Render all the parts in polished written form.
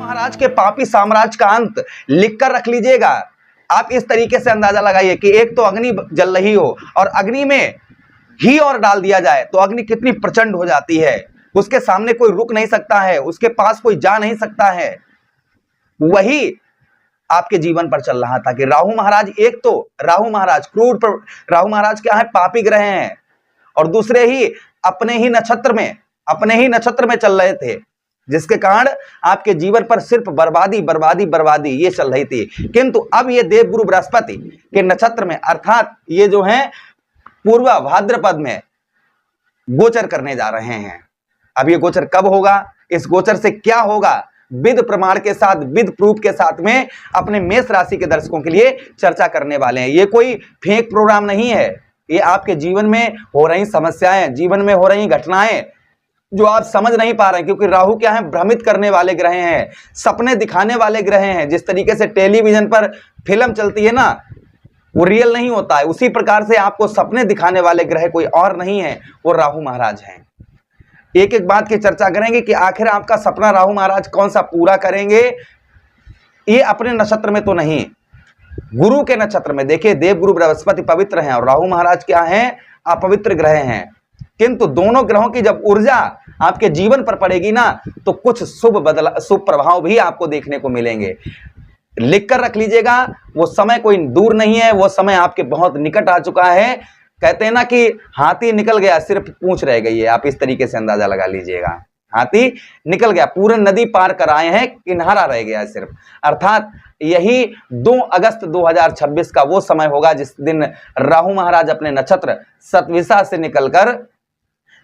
महाराज के पापी साम्राज्य का अंत लिखकर रख लीजिएगा। आप इस तरीके से अंदाजा लगाइए कि एक तो अग्नि जल रही हो और अग्नि में घी और डाल दिया जाए तो अग्नि कितनी प्रचंड हो जाती है, उसके सामने कोई रुक नहीं सकता है, उसके पास कोई जा नहीं सकता है। वही आपके जीवन पर चल रहा था कि राहु महाराज, एक तो राहु महाराज क्रूर, राहु महाराज क्या है, पापी ग्रह हैं, और दूसरे ही अपने ही नक्षत्र में चल रहे थे, जिसके कारण आपके जीवन पर सिर्फ बर्बादी बर्बादी बर्बादी ये चल रही थी। किंतु अब ये देवगुरु बृहस्पति के नक्षत्र में, अर्थात ये जो है पूर्व भाद्रपद में गोचर करने जा रहे हैं। अब ये गोचर कब होगा, इस गोचर से क्या होगा, विद प्रमाण के साथ, विद प्रूफ के साथ में अपने मेष राशि के दर्शकों के लिए चर्चा करने वाले हैं। ये कोई फेक प्रोग्राम नहीं है, ये आपके जीवन में हो रही समस्याएं, जीवन में हो रही घटनाएं जो आप समझ नहीं पा रहे हैं, क्योंकि राहु क्या है, भ्रमित करने वाले ग्रह हैं, सपने दिखाने वाले ग्रह हैं। जिस तरीके से टेलीविजन पर फिल्म चलती है ना, वो रियल नहीं होता है, उसी प्रकार से आपको सपने दिखाने वाले ग्रह कोई और नहीं है, वो राहु महाराज हैं। एक एक बात की चर्चा करेंगे कि आखिर आपका सपना राहु महाराज कौन सा पूरा करेंगे। ये अपने नक्षत्र में तो नहीं, गुरु के नक्षत्र में। देखिए, देवगुरु बृहस्पति पवित्र हैं और राहु महाराज क्या हैं, अपवित्र ग्रह हैं। किंतु दोनों ग्रहों की जब ऊर्जा आपके जीवन पर पड़ेगी ना, तो कुछ शुभ प्रभाव भी आपको देखने को मिलेंगे। लिखकर रख लीजिएगा, वो समय कोई दूर नहीं है, वो समय आपके बहुत निकट आ चुका है। कहते हैं ना कि हाथी निकल गया, सिर्फ पूंछ रह गई है। आप इस तरीके से अंदाजा लगा लीजिएगा, हाथी निकल गया, पूरे नदी पार कर आए हैं, किनारा रह गया है सिर्फ। अर्थात यही 2 अगस्त 2026 का वो समय होगा जिस दिन राहु महाराज अपने नक्षत्र सतविसा से निकलकर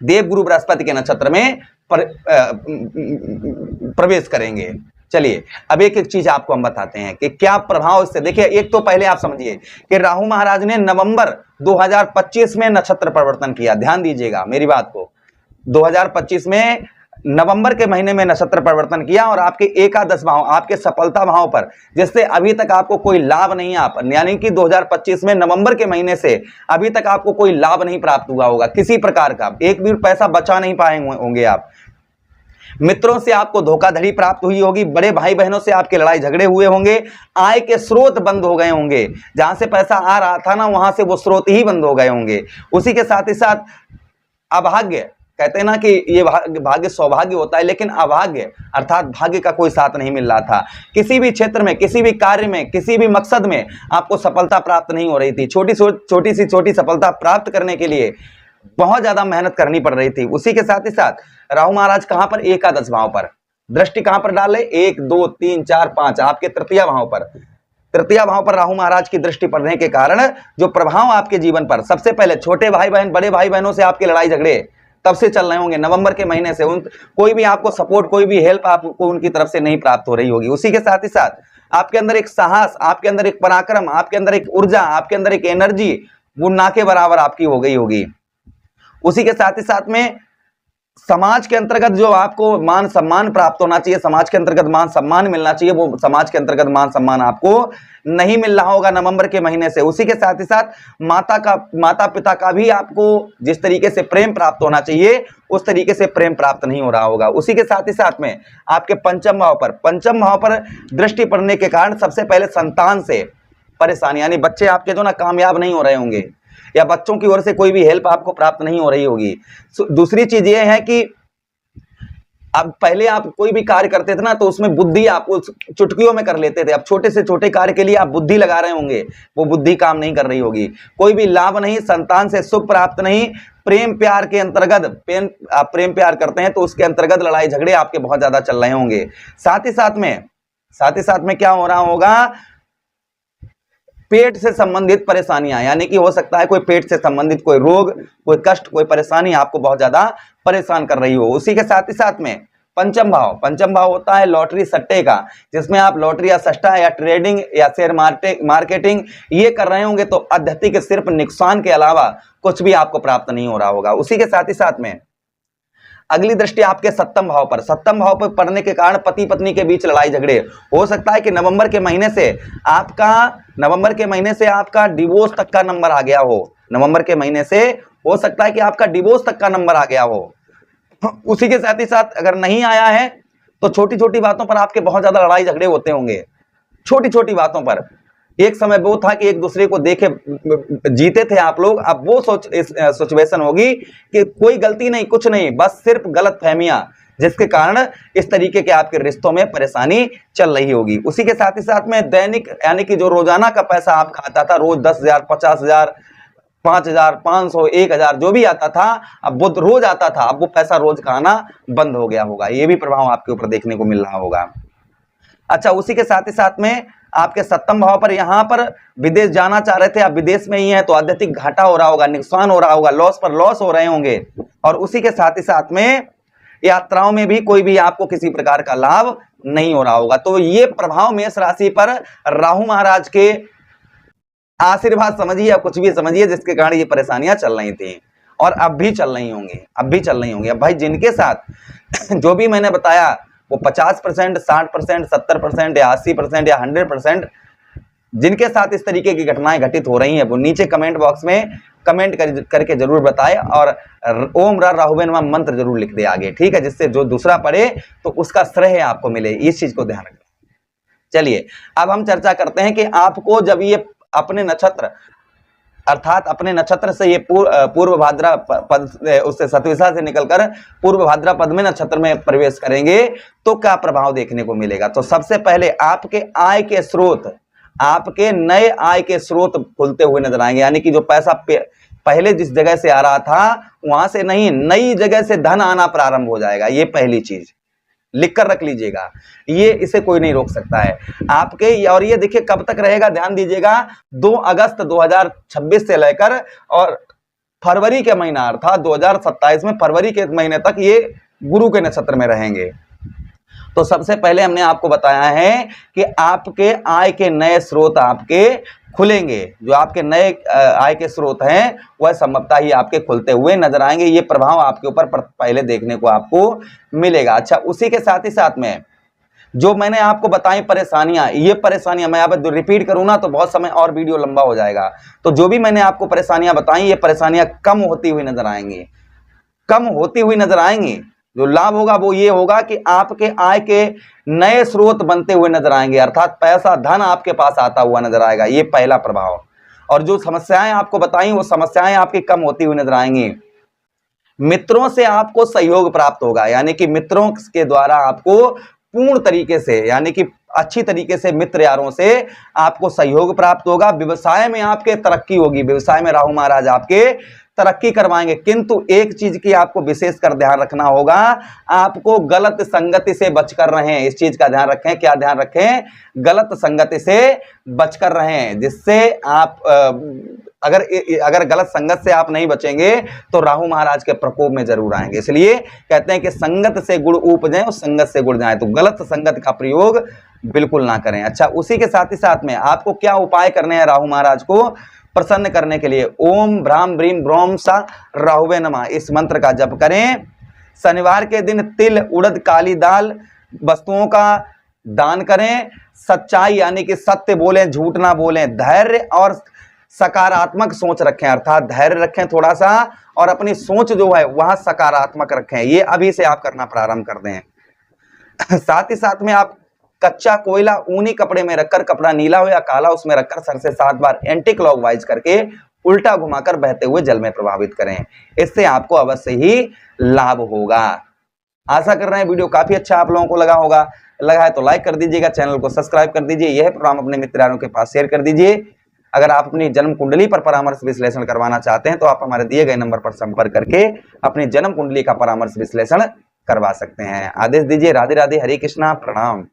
देवगुरु बृहस्पति के नक्षत्र में प्रवेश करेंगे। चलिए, अब एक एक चीज आपको हम बताते हैं कि क्या प्रभाव इससे। देखिए, एक तो पहले आप समझिए कि राहु महाराज ने नवंबर 2025 में नक्षत्र परिवर्तन किया। ध्यान दीजिएगा मेरी बात को, 2025 में नवंबर के महीने में नक्षत्र परिवर्तन किया और आपके एकादश भाव, आपके सफलता भाव पर, जिससे अभी तक आपको कोई लाभ नहीं, आप यानी कि 2025 में नवंबर के महीने से अभी तक आपको कोई लाभ नहीं प्राप्त हुआ होगा किसी प्रकार का, एक भी पैसा बचा नहीं पाए होंगे आप। मित्रों से आपको धोखाधड़ी प्राप्त हुई होगी, बड़े भाई बहनों से आपके लड़ाई झगड़े हुए होंगे, आय के स्रोत बंद हो गए होंगे, जहां से पैसा आ रहा था ना, वहां से वो स्रोत ही बंद हो गए होंगे। उसी के साथ ही साथ अभाग्य, कहते हैं ना कि ये भाग्य सौभाग्य होता है, लेकिन अभाग्य अर्थात भाग्य का कोई साथ नहीं मिल रहा था। किसी भी क्षेत्र में, किसी भी कार्य में, किसी भी मकसद में आपको सफलता प्राप्त नहीं हो रही थी। छोटी सफलता प्राप्त करने के लिए बहुत ज्यादा मेहनत करनी पड़ रही थी। उसी के साथ ही साथ राहु महाराज कहां पर, एकादश भाव पर दृष्टि कहां पर डाले, 1 2 3 4 5 आपके तृतीय भाव पर, तृतीय भाव पर राहु महाराज की दृष्टि पड़ने के कारण जो प्रभाव आपके जीवन पर, सबसे पहले छोटे भाई बहन, बड़े भाई बहनों से आपके लड़ाई झगड़े तब से चल रहे होंगे, नवंबर के महीने से कोई भी आपको सपोर्ट, कोई भी हेल्प आपको उनकी तरफ से नहीं प्राप्त हो रही होगी। उसी के साथ ही साथ आपके अंदर एक साहस, आपके अंदर एक पराक्रम, आपके अंदर एक ऊर्जा, आपके अंदर एक एनर्जी, वो ना के बराबर आपकी हो गई होगी। उसी के साथ ही साथ में समाज के अंतर्गत जो आपको मान सम्मान प्राप्त होना चाहिए, समाज के अंतर्गत मान सम्मान मिलना चाहिए, वो समाज के अंतर्गत मान सम्मान आपको नहीं मिल रहा होगा नवंबर के महीने से। उसी के साथ ही साथ माता पिता का भी आपको जिस तरीके से प्रेम प्राप्त होना चाहिए उस तरीके से प्रेम प्राप्त नहीं हो रहा होगा। उसी के साथ ही साथ में आपके पंचम भाव पर दृष्टि पड़ने के कारण सबसे पहले संतान से परेशानी, यानी बच्चे आपके जो ना कामयाब नहीं हो रहे होंगे, या बच्चों की ओर से कोई भी हेल्प आपको प्राप्त नहीं हो रही होगी। दूसरी चीज ये है कि अब पहले आप कोई भी कार्य करते थे ना, तो उसमें बुद्धि आप चुटकियों में कर लेते थे। अब छोटे से छोटे कार्य के लिए आप बुद्धि लगा रहे होंगे, वो बुद्धि काम नहीं कर रही होगी। कोई भी लाभ नहीं, संतान से सुख प्राप्त नहीं, प्रेम प्यार के अंतर्गत आप प्रेम प्यार करते हैं तो उसके अंतर्गत लड़ाई झगड़े आपके बहुत ज्यादा चल रहे होंगे। साथ ही साथ में क्या हो रहा होगा, पेट से संबंधित परेशानियां, यानी कि हो सकता है कोई पेट से संबंधित कोई रोग, कोई कष्ट, कोई परेशानी आपको बहुत ज्यादा परेशान कर रही हो। उसी के साथ ही साथ में पंचम भाव होता है लॉटरी सट्टे का, जिसमें आप लॉटरी या सट्टा या ट्रेडिंग या शेयर मार्केटिंग ये कर रहे होंगे, तो अत्यधिक सिर्फ नुकसान के अलावा कुछ भी आपको प्राप्त नहीं हो रहा होगा। उसी के साथ ही साथ में अगली दृष्टि आपके सप्तम भाव पर पड़ने के कारण पति पत्नी के बीच लड़ाई झगड़े हो सकता है कि नवंबर के महीने से आपका डिवोर्स तक का नंबर आ गया हो। नवंबर के महीने से हो सकता है कि आपका डिवोर्स तक का नंबर आ गया हो। उसी के साथ ही साथ अगर नहीं आया है तो छोटी छोटी बातों पर आपके बहुत ज्यादा लड़ाई झगड़े होते होंगे, छोटी छोटी बातों पर। एक समय वो था कि एक दूसरे को देखे जीते थे आप लोग, अब वो सिचुएशन होगी कि कोई गलती नहीं, कुछ नहीं, बस सिर्फ गलत फहमियां, जिसके कारण इस तरीके के आपके रिश्तों में परेशानी चल रही होगी। उसी के साथ ही साथ में दैनिक यानी कि जो रोजाना का पैसा आप खाता था, रोज 10,000, 50,000, 5,000, 500, 1,000 जो भी आता था, अब वो रोज आता था, अब वो पैसा रोज का आना बंद हो गया होगा। ये भी प्रभाव आपके ऊपर देखने को मिल रहा होगा। अच्छा, उसी के साथ ही साथ में आपके सप्तम भाव पर, यहां पर विदेश जाना चाह रहे थे, आप विदेश में ही हैं, तो अत्यधिक घाटा हो रहा होगा, नुकसान हो रहा होगा, लॉस पर लॉस हो रहे होंगे। और उसी के साथ ही साथ में यात्राओं में भी कोई भी आपको किसी प्रकार का लाभ नहीं हो रहा होगा। तो ये प्रभाव मेष राशि पर राहु महाराज के आशीर्वाद समझिए या कुछ भी समझिए, जिसके कारण ये परेशानियां चल रही थी और अब भी चल रही होंगी, अब भी चल रही होंगी। अब भाई जिनके साथ जो भी मैंने बताया वो 50%, 60%, 70% या 80% या 100%, जिनके साथ इस तरीके की घटनाएं घटित हो रही हैं, वो नीचे कमेंट बॉक्स में कमेंट करके जरूर बताएं और ओम राहुवे नमः मंत्र जरूर लिख दे आगे, ठीक है, जिससे जो दूसरा पढ़े तो उसका श्रेय आपको मिले। इस चीज को ध्यान रखें। चलिए अब हम चर्चा करते हैं कि आपको जब ये अपने नक्षत्र अर्थात अपने नक्षत्र से ये पूर्व भाद्रा पद उससे सतविशा से निकलकर पूर्व भाद्रा पद में नक्षत्र में प्रवेश करेंगे तो क्या प्रभाव देखने को मिलेगा। तो सबसे पहले आपके आय के स्रोत, आपके नए आय के स्रोत खुलते हुए नजर आएंगे, यानी कि जो पैसा पहले जिस जगह से आ रहा था वहां से नहीं, नई जगह से धन आना प्रारंभ हो जाएगा। ये पहली चीज लिख कर रख लीजिएगा, ये इसे कोई नहीं रोक सकता है आपके। और ये देखिए कब तक रहेगा, ध्यान दीजिएगा, 2 अगस्त 2026 से लेकर और फरवरी के महीना अर्थात 2027 में फरवरी के महीने तक ये गुरु के नक्षत्र में रहेंगे। तो सबसे पहले हमने आपको बताया है कि आपके आय के नए स्रोत आपके खुलेंगे, जो आपके नए आय के स्रोत हैं वह संभवतः ही आपके खुलते हुए नजर आएंगे। ये प्रभाव आपके ऊपर पहले देखने को आपको मिलेगा। अच्छा, उसी के साथ ही साथ में जो मैंने आपको बताई परेशानियां, ये परेशानियां मैं अब रिपीट करूं ना तो बहुत समय और वीडियो लंबा हो जाएगा। तो जो भी मैंने आपको परेशानियां बताई, ये परेशानियां कम होती हुई नजर आएंगी, कम होती हुई नजर आएंगी। जो लाभ होगा वो ये होगा कि आपके आय के नए स्रोत बनते हुए नजर आएंगे, अर्थात पैसा धन आपके पास आता हुआ नजर आएगा। ये पहला प्रभाव। और जो समस्याएं आपको बताई वो समस्याएं आपकी कम होती हुई नजर आएंगी। मित्रों से आपको सहयोग प्राप्त होगा, यानी कि मित्रों के द्वारा आपको पूर्ण तरीके से, यानी कि अच्छी तरीके से मित्र यारों से आपको सहयोग प्राप्त होगा। व्यवसाय में आपके तरक्की होगी, व्यवसाय में राहु महाराज आपके तरक्की करवाएंगे। किंतु एक चीज की आपको विशेष कर ध्यान रखना होगा, आपको गलत संगति से बचकर रहें। इस चीज का ध्यान रखें। क्या ध्यान रखें? गलत संगति से बचकर रहें, जिससे आप अगर गलत संगत से आप नहीं बचेंगे तो राहु महाराज के प्रकोप में जरूर आएंगे। इसलिए कहते हैं कि संगत से गुण उपजे और संगत से गुण जाए, तो गलत संगत का प्रयोग बिल्कुल ना करें। अच्छा, उसी के साथ ही साथ में आपको क्या उपाय करने हैं राहु महाराज को प्रसन्न करने के लिए? ओम भ्राम ब्रीम ब्रोम सा राहुवे नमः, इस मंत्र का जप करें। शनिवार के दिन तिल, उड़द, काली दाल वस्तुओं का दान करें। सच्चाई यानी कि सत्य बोलें, झूठ ना बोलें। धैर्य और सकारात्मक सोच रखें, अर्थात धैर्य रखें थोड़ा सा, और अपनी सोच जो है वह सकारात्मक रखें। ये अभी से आप करना प्रारंभ कर दें। साथ ही साथ में आप कच्चा कोयला ऊनी कपड़े में रखकर, कपड़ा नीला हो या काला, उसमें रखकर सर से 7 बार एंटी क्लॉकवाइज करके उल्टा घुमाकर बहते हुए जल में प्रभावित करें। इससे आपको अवश्य ही लाभ होगा। आशा कर रहे हैं वीडियो काफी अच्छा आप लोगों को लगा होगा। लगा है तो लाइक कर दीजिएगा, चैनल को सब्सक्राइब कर दीजिए, यह प्रोग्राम अपने मित्रों के पास शेयर कर दीजिए। अगर आप अपनी जन्म कुंडली पर परामर्श विश्लेषण करवाना चाहते हैं तो आप हमारे दिए गए नंबर पर संपर्क करके अपनी जन्म कुंडली का परामर्श विश्लेषण करवा सकते हैं। आदेश दीजिए। राधे राधे, हरे कृष्णा, प्रणाम।